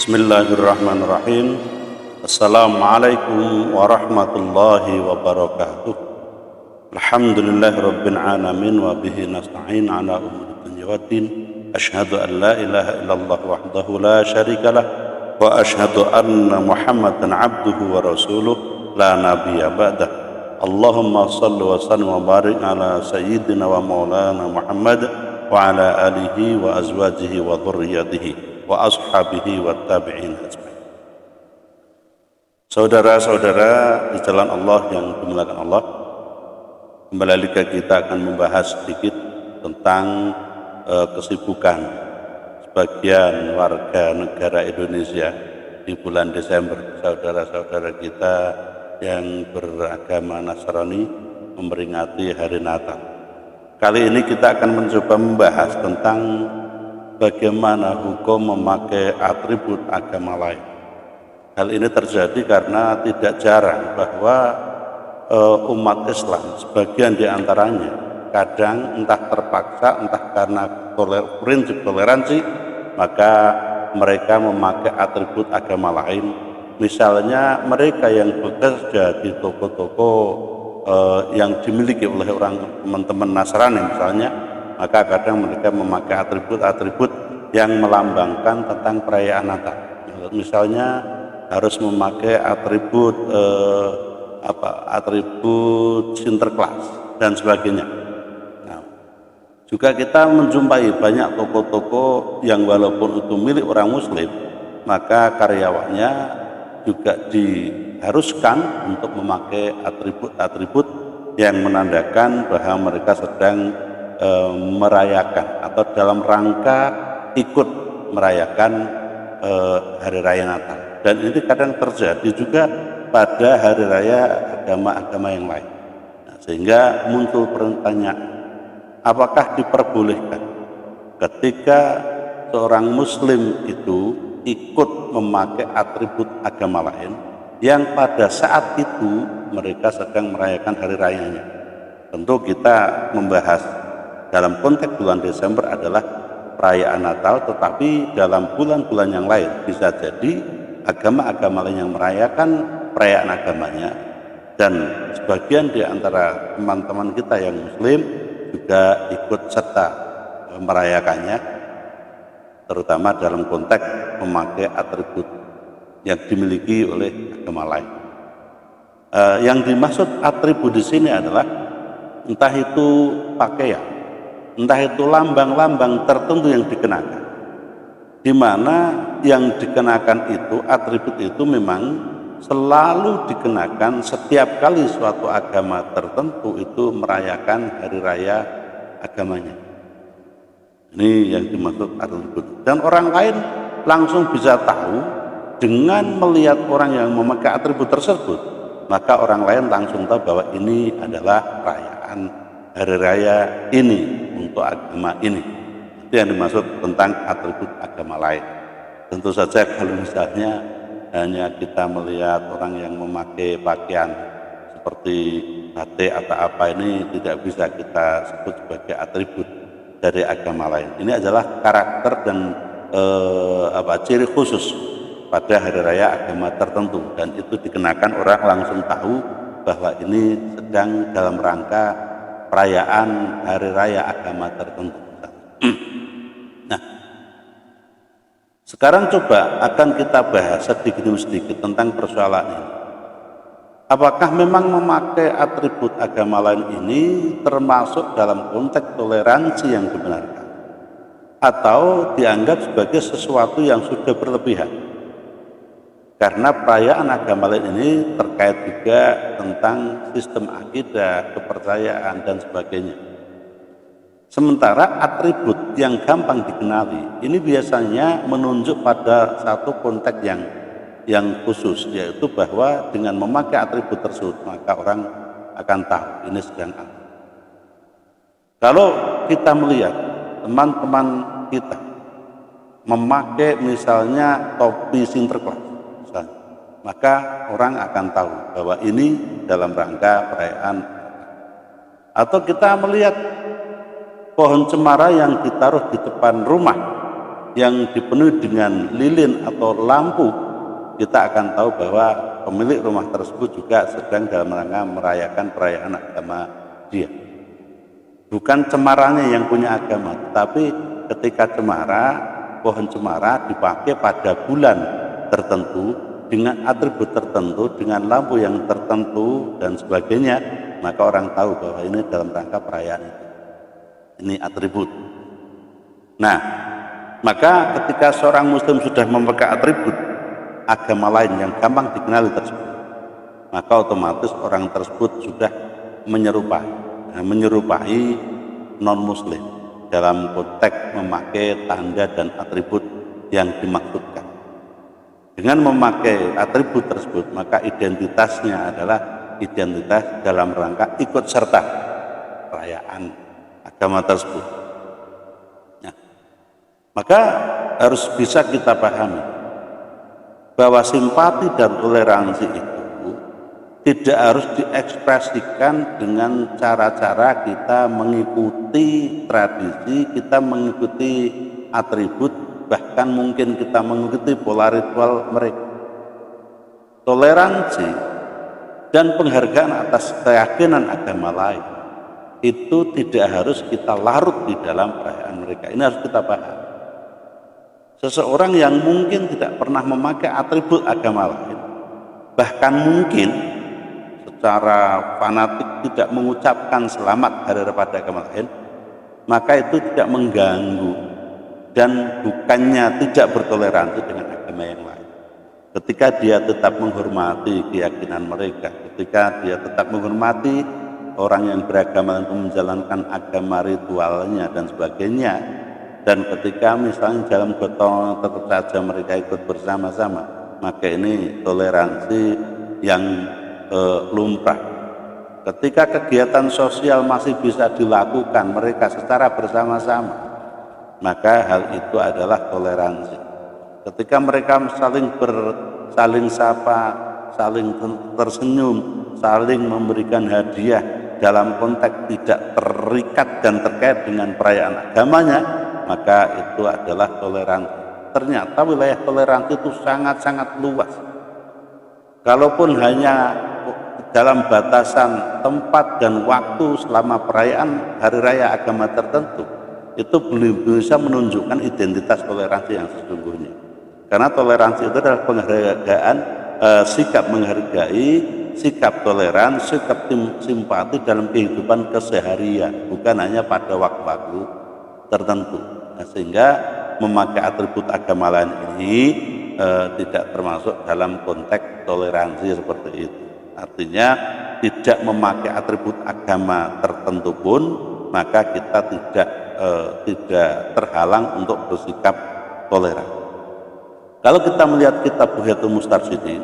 Bismillahirrahmanirrahim. Assalamualaikum warahmatullahi wabarakatuh. Alhamdulillahirabbil alamin wa bihi nasta'in ala umuri dunya waddin. Asyhadu an la ilaha illallah wahdahu la syarikalah wa asyhadu anna Muhammadan abduhu wa rasuluh la nabiyya ba'dah. Allahumma shalli wa sallim wa barik ala sayyidina wa maulana Muhammad wa ala alihi wa azwajihi wa dhurriyyatihi wa ashabihi wa tabi'in ajma'in. Saudara-saudara di jalan Allah yang dimuliakan Allah, kembali lagi kita akan membahas sedikit tentang kesibukan sebagian warga negara Indonesia di bulan Desember. Saudara-saudara kita yang beragama Nasrani memperingati hari Natal. Kali ini kita akan mencoba membahas tentang bagaimana hukum memakai atribut agama lain. Hal ini terjadi karena tidak jarang bahwa umat Islam sebagian diantaranya kadang entah terpaksa entah karena prinsip toleransi, maka mereka memakai atribut agama lain. Misalnya mereka yang bekerja di toko-toko yang dimiliki oleh teman-teman Nasrani misalnya, maka kadang mereka memakai atribut-atribut yang melambangkan tentang perayaan Natal. Misalnya harus memakai atribut Sinterklas dan sebagainya. Nah, juga kita menjumpai banyak toko-toko yang walaupun itu milik orang Muslim, maka karyawannya juga diharuskan untuk memakai atribut-atribut yang menandakan bahwa mereka sedang merayakan atau dalam rangka ikut merayakan hari raya Natal. Dan ini kadang terjadi juga pada hari raya agama-agama yang lain. Nah, sehingga muncul pertanyaan, apakah diperbolehkan ketika seorang Muslim itu ikut memakai atribut agama lain yang pada saat itu mereka sedang merayakan hari rayanya? Tentu kita membahas dalam konteks bulan Desember adalah perayaan Natal, tetapi dalam bulan-bulan yang lain bisa jadi agama-agama lain yang merayakan perayaan agamanya, dan sebagian di antara teman-teman kita yang Muslim juga ikut serta merayakannya, terutama dalam konteks memakai atribut yang dimiliki oleh agama lain. Yang dimaksud atribut di sini adalah entah itu pakaian, entah itu lambang-lambang tertentu yang dikenakan, di mana yang dikenakan itu, atribut itu memang selalu dikenakan setiap kali suatu agama tertentu itu merayakan hari raya agamanya. Ini yang dimaksud atribut. Dan orang lain langsung bisa tahu dengan melihat orang yang memakai atribut tersebut, maka orang lain langsung tahu bahwa ini adalah perayaan hari raya ini untuk agama ini. Itu yang dimaksud tentang atribut agama lain. Tentu saja kalau misalnya hanya kita melihat orang yang memakai pakaian seperti batik atau apa, ini tidak bisa kita sebut sebagai atribut dari agama lain. Ini adalah karakter dan ciri khusus pada hari raya agama tertentu, dan itu dikenakan orang langsung tahu bahwa ini sedang dalam rangka perayaan hari raya agama tertentu. Nah, sekarang coba akan kita bahas sedikit demi sedikit tentang persoalan ini. Apakah memang memakai atribut agama lain ini termasuk dalam konteks toleransi yang dibenarkan, atau dianggap sebagai sesuatu yang sudah berlebihan? Karena perayaan agama lain ini terkait juga tentang sistem akidah, kepercayaan, dan sebagainya. Sementara atribut yang gampang dikenali ini biasanya menunjuk pada satu konteks yang khusus, yaitu bahwa dengan memakai atribut tersebut maka orang akan tahu ini sedang apa. Kalau kita melihat teman-teman kita memakai misalnya topi Sinterklas, maka orang akan tahu bahwa ini dalam rangka perayaan. Atau kita melihat pohon cemara yang ditaruh di depan rumah yang dipenuhi dengan lilin atau lampu, kita akan tahu bahwa pemilik rumah tersebut juga sedang dalam rangka merayakan perayaan agama dia. Bukan cemarannya yang punya agama, tapi ketika pohon cemara dipakai pada bulan tertentu, dengan atribut tertentu, dengan lampu yang tertentu dan sebagainya, maka orang tahu bahwa ini dalam rangka perayaan itu. Ini atribut. Nah, maka ketika seorang muslim sudah memakai atribut agama lain yang gampang dikenali tersebut, maka otomatis orang tersebut sudah menyerupai non-muslim dalam konteks memakai tanda dan atribut yang dimaksudkan. Dengan memakai atribut tersebut, maka identitasnya adalah identitas dalam rangka ikut serta perayaan agama tersebut. Nah, maka harus bisa kita pahami bahwa simpati dan toleransi itu tidak harus diekspresikan dengan cara-cara kita mengikuti tradisi, kita mengikuti atribut, bahkan mungkin kita mengikuti pola ritual mereka. Toleransi dan penghargaan atas keyakinan agama lain itu tidak harus kita larut di dalam perayaan mereka. Ini harus kita paham. Seseorang yang mungkin tidak pernah memakai atribut agama lain, bahkan mungkin secara fanatik tidak mengucapkan selamat hari raya pada agama lain, maka itu tidak mengganggu dan bukannya tidak bertoleransi dengan agama yang lain. Ketika dia tetap menghormati keyakinan mereka, ketika dia tetap menghormati orang yang beragama untuk menjalankan agama ritualnya dan sebagainya, dan ketika misalnya dalam gotong tetap saja mereka ikut bersama-sama, maka ini toleransi yang lumrah. Ketika kegiatan sosial masih bisa dilakukan mereka secara bersama-sama, maka hal itu adalah toleransi. Ketika mereka saling sapa, saling tersenyum, saling memberikan hadiah dalam konteks tidak terikat dan terkait dengan perayaan agamanya, maka itu adalah toleransi. Ternyata wilayah toleransi itu sangat-sangat luas. Kalaupun hanya dalam batasan tempat dan waktu selama perayaan hari raya agama tertentu, itu belum bisa menunjukkan identitas toleransi yang sesungguhnya. Karena toleransi itu adalah penghargaan, sikap menghargai, sikap toleran, sikap simpati dalam kehidupan keseharian, bukan hanya pada waktu-waktu tertentu. Nah, sehingga memakai atribut agama lain ini tidak termasuk dalam konteks toleransi seperti itu. Artinya tidak memakai atribut agama tertentu pun, maka kita tidak terhalang untuk bersikap toleran. Kalau kita melihat kitab Buhyatul Mustarsyidin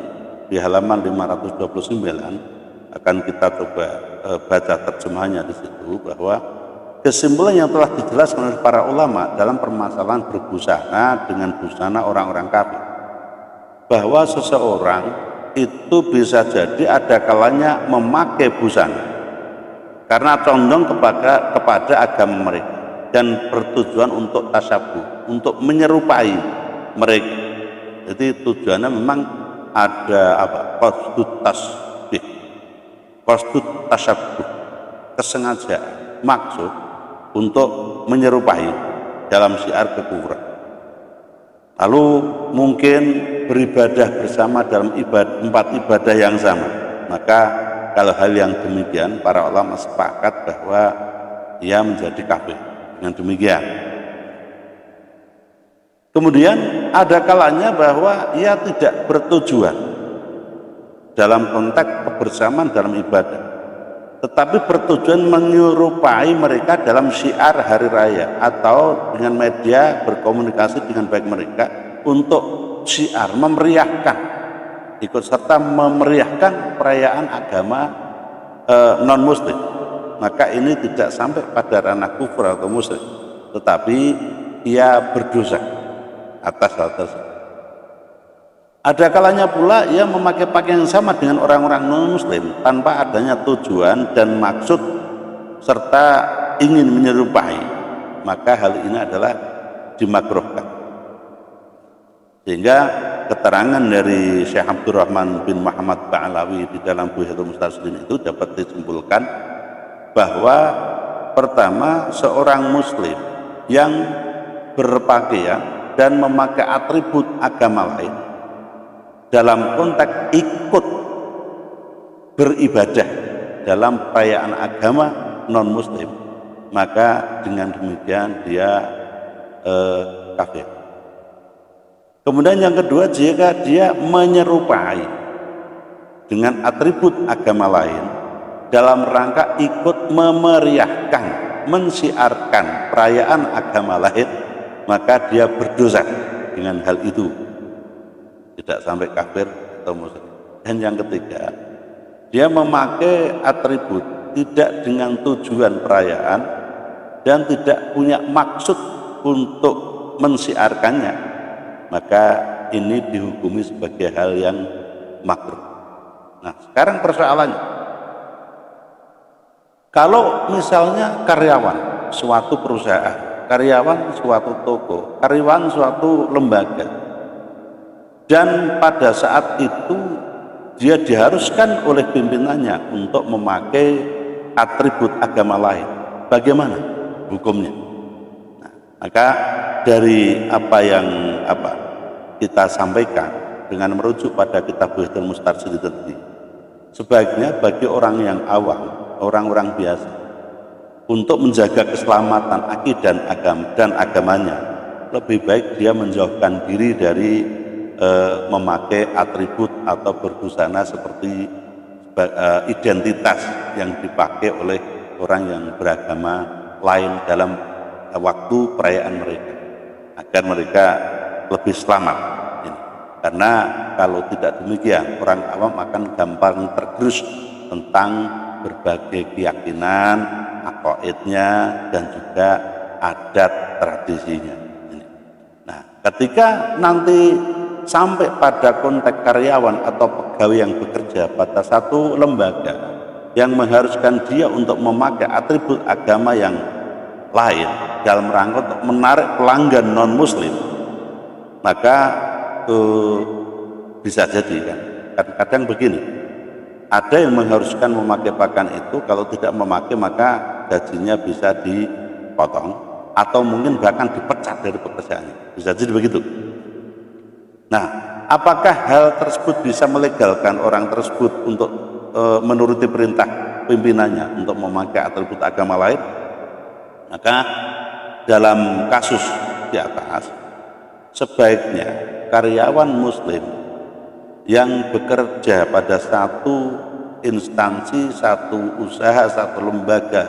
di halaman 529, akan kita coba baca terjemahannya di situ, bahwa kesimpulan yang telah dijelaskan oleh para ulama dalam permasalahan berbusana dengan busana orang-orang kafir, bahwa seseorang itu bisa jadi ada kalanya memakai busana karena condong kepada agama mereka dan bertujuan untuk tasyabuh, untuk menyerupai mereka. Jadi tujuannya memang ada qasdut tasyabuh, kesengajaan, maksud untuk menyerupai dalam syiar kekufuran. Lalu mungkin beribadah bersama dalam empat ibadah yang sama. Maka kalau hal yang demikian, para ulama sepakat bahwa ia menjadi kafir dengan demikian. Kemudian ada kalanya bahwa ia tidak bertujuan dalam konteks kebersamaan dalam ibadah, tetapi bertujuan menyerupai mereka dalam syiar hari raya atau dengan media berkomunikasi dengan baik mereka untuk syiar, memeriahkan, ikut serta memeriahkan perayaan agama non-muslim. Maka ini tidak sampai pada ranah kufur atau musyrik, tetapi ia berdosa atas hal tersebut. Ada kalanya pula ia memakai pakaian yang sama dengan orang-orang non-muslim tanpa adanya tujuan dan maksud serta ingin menyerupai, maka hal ini adalah dimakruhkan. Sehingga keterangan dari Syekh Abdurrahman bin Muhammad Ba'alawi di dalam Buhyatul Mustarsyidin itu dapat disimpulkan bahwa pertama, seorang muslim yang berpakaian dan memakai atribut agama lain dalam konteks ikut beribadah dalam perayaan agama non muslim, maka dengan demikian dia kafir. Kemudian yang kedua, jika dia menyerupai dengan atribut agama lain dalam rangka ikut memeriahkan, mensiarkan perayaan agama lain, maka dia berdosa dengan hal itu, tidak sampai kafir atau musyrik. Dan yang ketiga, dia memakai atribut tidak dengan tujuan perayaan dan tidak punya maksud untuk mensiarkannya, maka ini dihukumi sebagai hal yang makruh. Nah, sekarang persoalannya, kalau misalnya karyawan suatu perusahaan, karyawan suatu toko, karyawan suatu lembaga, dan pada saat itu dia diharuskan oleh pimpinannya untuk memakai atribut agama lain, bagaimana hukumnya? Nah, maka dari apa yang kita sampaikan dengan merujuk pada kitab Buhyatul Mustarsyidin tadi, sebaiknya bagi orang yang awam, orang-orang biasa, untuk menjaga keselamatan akidah dan agamanya, lebih baik dia menjauhkan diri dari memakai atribut atau berbusana seperti identitas yang dipakai oleh orang yang beragama lain dalam waktu perayaan mereka, agar mereka lebih selamat. Karena kalau tidak demikian, orang awam akan gampang tergerus tentang berbagai keyakinan, aqaidnya, dan juga adat tradisinya. Nah, ketika nanti sampai pada konteks karyawan atau pegawai yang bekerja pada satu lembaga yang mengharuskan dia untuk memakai atribut agama yang lain dalam rangka untuk menarik pelanggan non muslim, maka bisa jadi kan kadang-kadang begini, ada yang mengharuskan memakai pakaian itu, kalau tidak memakai maka gajinya bisa dipotong atau mungkin bahkan dipecat dari pekerjaannya, bisa jadi begitu. Nah, apakah hal tersebut bisa melegalkan orang tersebut untuk menuruti perintah pimpinannya untuk memakai atribut agama lain? Maka dalam kasus di atas, sebaiknya karyawan muslim yang bekerja pada satu instansi, satu usaha, satu lembaga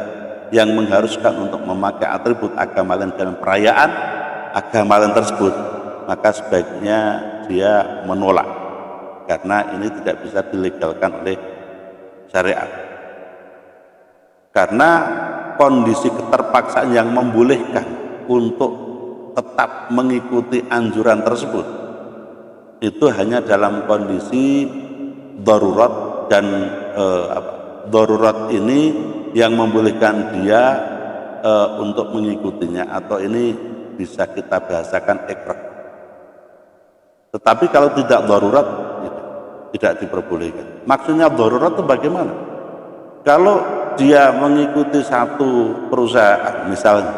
yang mengharuskan untuk memakai atribut agama lain dalam perayaan agama lain tersebut, maka sebaiknya dia menolak, karena ini tidak bisa dilegalkan oleh syariat. Karena kondisi keterpaksaan yang membolehkan untuk tetap mengikuti anjuran tersebut itu hanya dalam kondisi darurat, dan darurat ini yang membolehkan dia untuk mengikutinya, atau ini bisa kita bahasakan ikrah. Tetapi kalau tidak darurat, tidak diperbolehkan. Maksudnya darurat itu bagaimana? Kalau dia mengikuti satu perusahaan misalnya,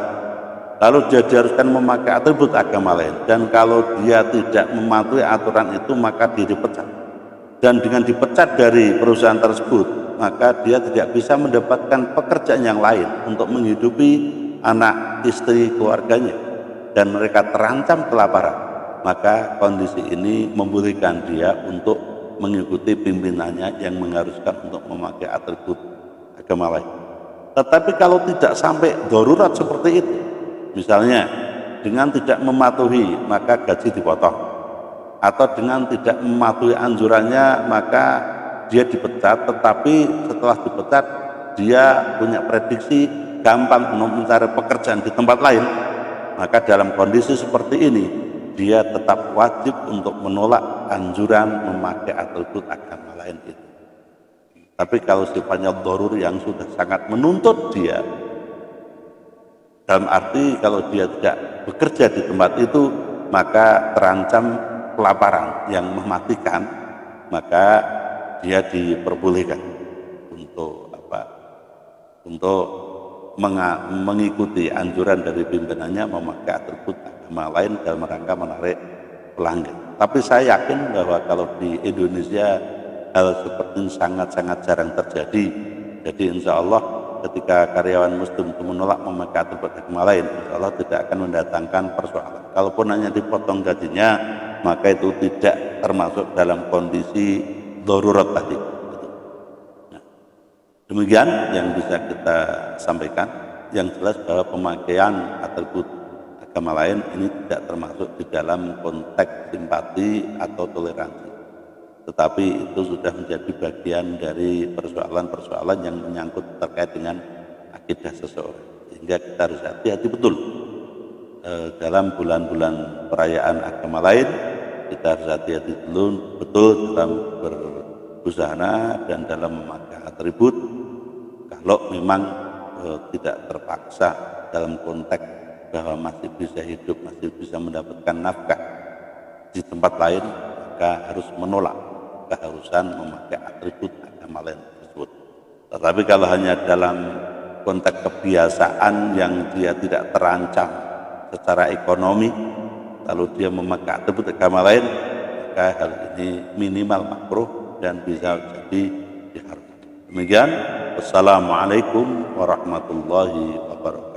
lalu dia diharuskan memakai atribut agama lain, dan kalau dia tidak mematuhi aturan itu maka dia dipecat, dan dengan dipecat dari perusahaan tersebut maka dia tidak bisa mendapatkan pekerjaan yang lain untuk menghidupi anak, istri, keluarganya, dan mereka terancam kelaparan. Maka kondisi ini membolehkan dia untuk mengikuti pimpinannya yang mengharuskan untuk memakai atribut agama lain. Tetapi kalau tidak sampai darurat seperti itu, misalnya dengan tidak mematuhi maka gaji dipotong, atau dengan tidak mematuhi anjurannya maka dia dipecat, tetapi setelah dipecat dia punya prediksi gampang mencari pekerjaan di tempat lain, maka dalam kondisi seperti ini dia tetap wajib untuk menolak anjuran memakai atribut agama lain itu. Tapi kalau sifatnya darur yang sudah sangat menuntut dia, dalam arti kalau dia tidak bekerja di tempat itu maka terancam kelaparan yang mematikan, maka dia diperbolehkan untuk untuk mengikuti anjuran dari pimpinannya memakai atribut agama lain dalam rangka menarik pelanggan. Tapi saya yakin bahwa kalau di Indonesia hal seperti ini sangat-sangat jarang terjadi. Jadi insya Allah ketika karyawan muslim itu menolak memakai atribut agama lain, insya Allah tidak akan mendatangkan persoalan. Kalaupun hanya dipotong gajinya, maka itu tidak termasuk dalam kondisi darurat tadi. Nah, demikian yang bisa kita sampaikan. Yang jelas bahwa pemakaian atribut agama lain ini tidak termasuk di dalam konteks simpati atau toleransi, tetapi itu sudah menjadi bagian dari persoalan-persoalan yang menyangkut terkait dengan akidah seseorang, sehingga kita harus hati-hati betul dalam bulan-bulan perayaan agama lain. Kita harus hati-hati betul dalam berbusana dan dalam memakai atribut. Kalau memang tidak terpaksa dalam konteks bahwa masih bisa hidup, masih bisa mendapatkan nafkah di tempat lain, maka harus menolak keharusan memakai atribut agama lain tersebut. Tetapi kalau hanya dalam konteks kebiasaan yang dia tidak terancam secara ekonomi, lalu dia memakai atribut agama lain, maka hal ini minimal makruh dan bisa jadi diharamkan. Demikian, wassalamualaikum warahmatullahi wabarakatuh.